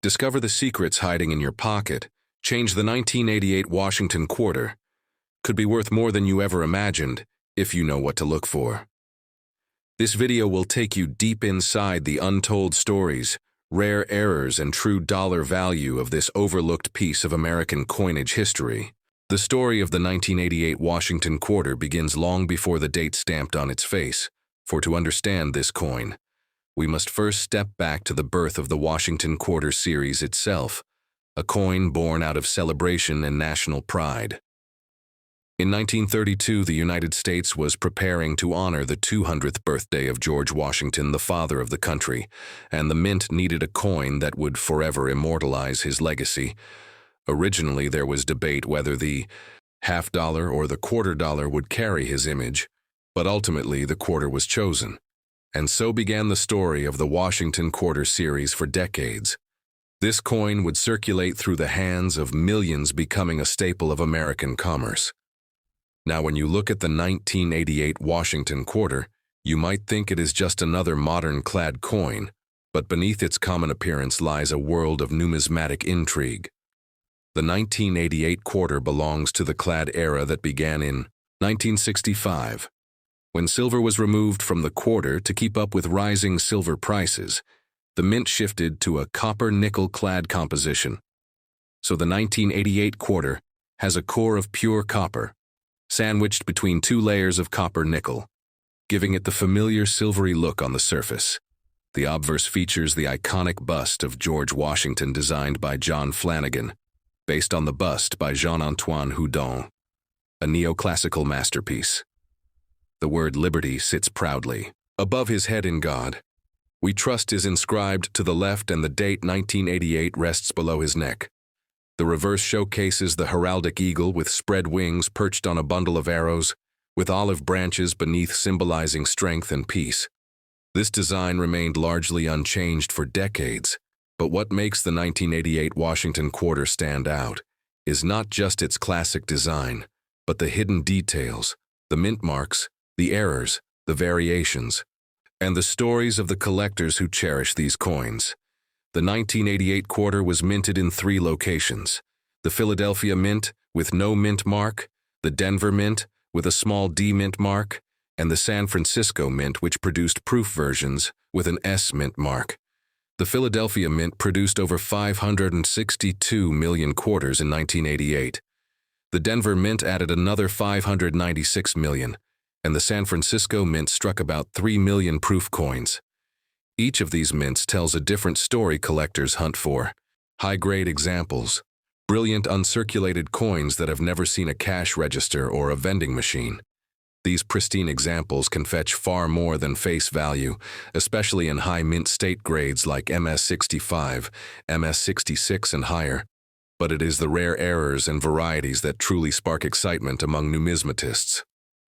Discover the secrets hiding in your pocket. Change the 1988 Washington quarter. Could be worth more than you ever imagined if you know what to look for. This video will take you deep inside the untold stories, rare errors, and true dollar value of this overlooked piece of American coinage history. The story of the 1988 Washington quarter begins long before the date stamped on its face. For to understand this coin, we must first step back to the birth of the Washington quarter series itself, a coin born out of celebration and national pride. In 1932, the United States was preparing to honor the 200th birthday of George Washington, the father of the country, and the mint needed a coin that would forever immortalize his legacy. Originally, there was debate whether the half-dollar or the quarter-dollar would carry his image, but ultimately the quarter was chosen. And so began the story of the Washington quarter series for decades. This coin would circulate through the hands of millions, becoming a staple of American commerce. Now, when you look at the 1988 Washington quarter, you might think it is just another modern-clad coin, but beneath its common appearance lies a world of numismatic intrigue. The 1988 quarter belongs to the clad era that began in 1965, when silver was removed from the quarter to keep up with rising silver prices. The mint shifted to a copper-nickel clad composition. So the 1988 quarter has a core of pure copper, sandwiched between two layers of copper-nickel, giving it the familiar silvery look on the surface. The obverse features the iconic bust of George Washington designed by John Flanagan, based on the bust by Jean-Antoine Houdon, a neoclassical masterpiece. The word liberty sits proudly above his head in God. We trust is inscribed to the left, and the date 1988 rests below his neck. The reverse showcases the heraldic eagle with spread wings perched on a bundle of arrows, with olive branches beneath symbolizing strength and peace. This design remained largely unchanged for decades, but what makes the 1988 Washington quarter stand out is not just its classic design, but the hidden details, the mint marks, the errors, the variations, and the stories of the collectors who cherish these coins. The 1988 quarter was minted in 3 locations: the Philadelphia Mint with no mint mark, the Denver Mint with a small D mint mark, and the San Francisco Mint, which produced proof versions with an S mint mark. The Philadelphia Mint produced over 562 million quarters in 1988. The Denver Mint added another 596 million, and the San Francisco Mint struck about 3 million proof coins. Each of these mints tells a different story collectors hunt for: high-grade examples, brilliant uncirculated coins that have never seen a cash register or a vending machine. These pristine examples can fetch far more than face value, especially in high mint state grades like MS65, MS66 and higher. But it is the rare errors and varieties that truly spark excitement among numismatists.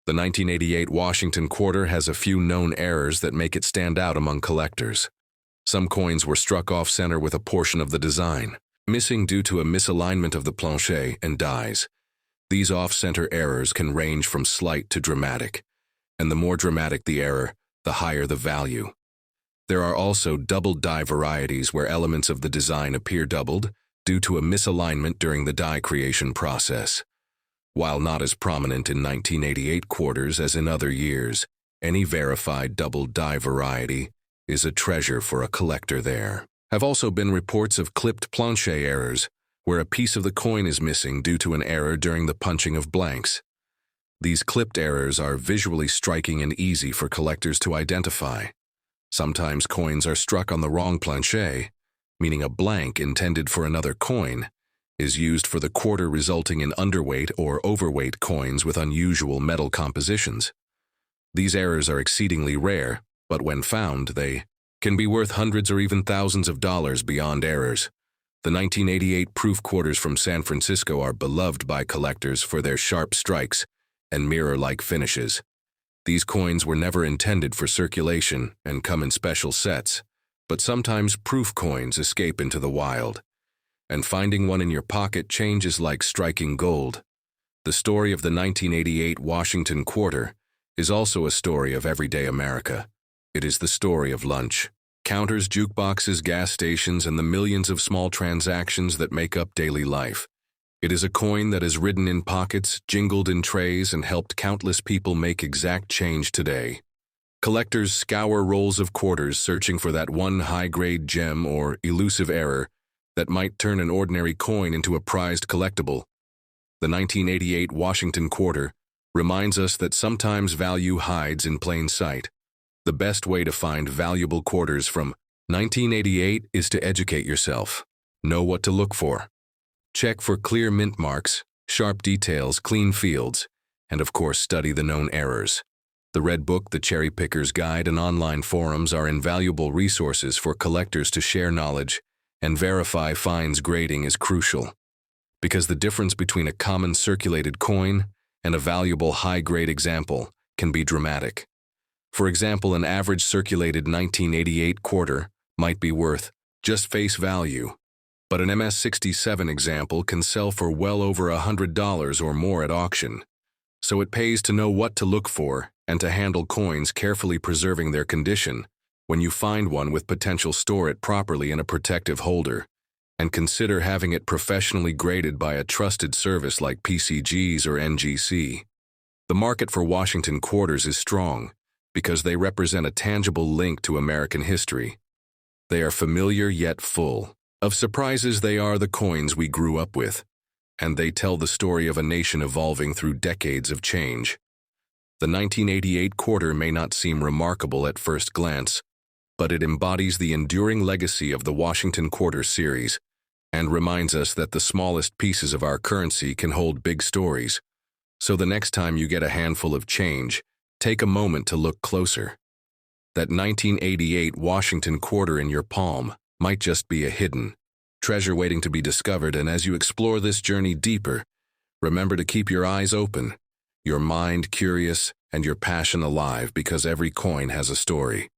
The 1988 Washington quarter has a few known errors that make it stand out among collectors. Some coins were struck off-center with a portion of the design missing due to a misalignment of the plancher and dies. These off-center errors can range from slight to dramatic, and the more dramatic the error, the higher the value. There are also doubled die varieties where elements of the design appear doubled due to a misalignment during the die creation process. While not as prominent in 1988 quarters as in other years, any verified double die variety is a treasure for a collector. There have also been reports of clipped plancher errors, where a piece of the coin is missing due to an error during the punching of blanks. These clipped errors are visually striking and easy for collectors to identify. Sometimes coins are struck on the wrong plancher, meaning a blank intended for another coin is used for the quarter, resulting in underweight or overweight coins with unusual metal compositions. These errors are exceedingly rare, but when found, they can be worth hundreds or even thousands of dollars beyond errors. The 1988 proof quarters from San Francisco are beloved by collectors for their sharp strikes and mirror-like finishes. These coins were never intended for circulation and come in special sets, but sometimes proof coins escape into the wild, and finding one in your pocket changes like striking gold. The story of the 1988 Washington quarter is also a story of everyday America. It is the story of lunch, Counters, jukeboxes, gas stations, and the millions of small transactions that make up daily life. It is a coin that has ridden in pockets, jingled in trays, and helped countless people make exact change today. Collectors scour rolls of quarters searching for that one high-grade gem or elusive error that might turn an ordinary coin into a prized collectible. The 1988 Washington Quarter reminds us that sometimes value hides in plain sight. The best way to find valuable quarters from 1988 is to educate yourself. Know what to look for. Check for clear mint marks, sharp details, clean fields, and of course study the known errors. The Red Book, the Cherry Picker's Guide, and online forums are invaluable resources for collectors to share knowledge and verify finds. Grading is crucial, because the difference between a common circulated coin and a valuable high-grade example can be dramatic. For example, an average circulated 1988 quarter might be worth just face value, but an MS-67 example can sell for well over $100 or more at auction. So it pays to know what to look for and to handle coins carefully, preserving their condition. When you find one with potential, store it properly in a protective holder, and consider having it professionally graded by a trusted service like PCGs or NGC. The market for Washington quarters is strong because they represent a tangible link to American history. They are familiar yet full of surprises. They are the coins we grew up with, and they tell the story of a nation evolving through decades of change. The 1988 quarter may not seem remarkable at first glance, but it embodies the enduring legacy of the Washington Quarter series and reminds us that the smallest pieces of our currency can hold big stories. So the next time you get a handful of change, take a moment to look closer. That 1988 Washington Quarter in your palm might just be a hidden treasure waiting to be discovered, and as you explore this journey deeper, remember to keep your eyes open, your mind curious, and your passion alive, because every coin has a story.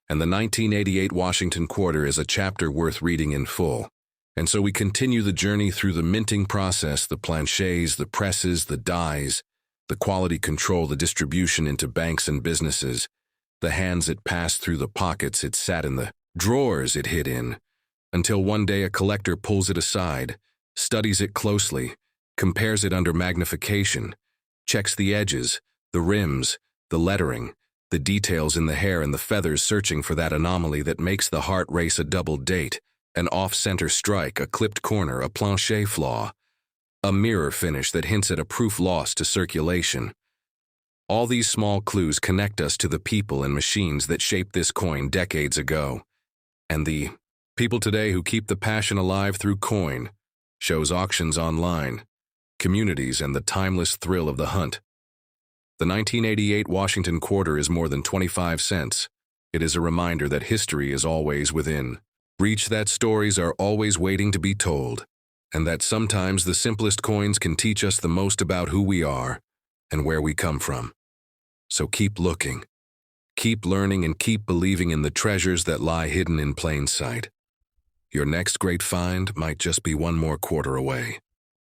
And the 1988 Washington Quarter is a chapter worth reading in full. And so we continue the journey through the minting process, the planchets, the presses, the dies, the quality control, the distribution into banks and businesses, the hands it passed through, the pockets it sat in, the drawers it hid in, until one day a collector pulls it aside, studies it closely, compares it under magnification, checks the edges, the rims, the lettering, the details in the hair and the feathers, searching for that anomaly that makes the heart race, a double date, an off-center strike, a clipped corner, a planchet flaw, a mirror finish that hints at a proof lost to circulation. All these small clues connect us to the people and machines that shaped this coin decades ago, and the people today who keep the passion alive through coin, shows, auctions online, communities, and the timeless thrill of the hunt. The 1988 Washington Quarter is more than 25 cents. It is a reminder that history is always within reach, that stories are always waiting to be told, and that sometimes the simplest coins can teach us the most about who we are and where we come from. So keep looking, keep learning, and keep believing in the treasures that lie hidden in plain sight. Your next great find might just be one more quarter away.